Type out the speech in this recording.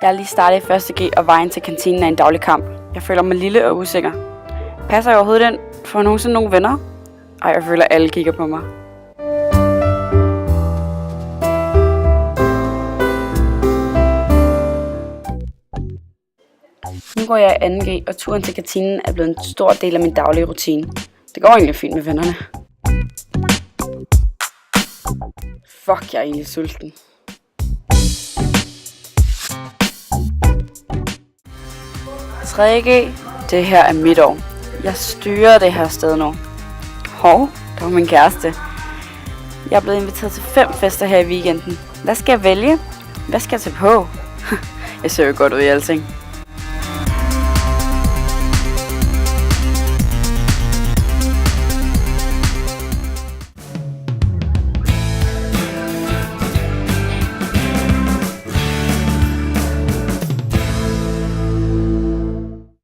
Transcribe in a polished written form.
Jeg er lige startet i 1. G, og vejen til kantinen er en daglig kamp. Jeg føler mig lille og usikker. Passer jeg overhovedet den? Får jeg nogensinde nogle venner? Ej, jeg føler, at alle kigger på mig. Nu går jeg i 2. G, og turen til kantinen er blevet en stor del af min daglige rutine. Det går egentlig fint med vennerne. Fuck, jeg er egentlig sulten. G, det her er mit år. Jeg styrer det her sted nu. Hov, der var min kæreste. Jeg er blevet inviteret til 5 fester her i weekenden. Hvad skal jeg vælge? Hvad skal jeg tage på? Jeg ser jo godt ud i alting.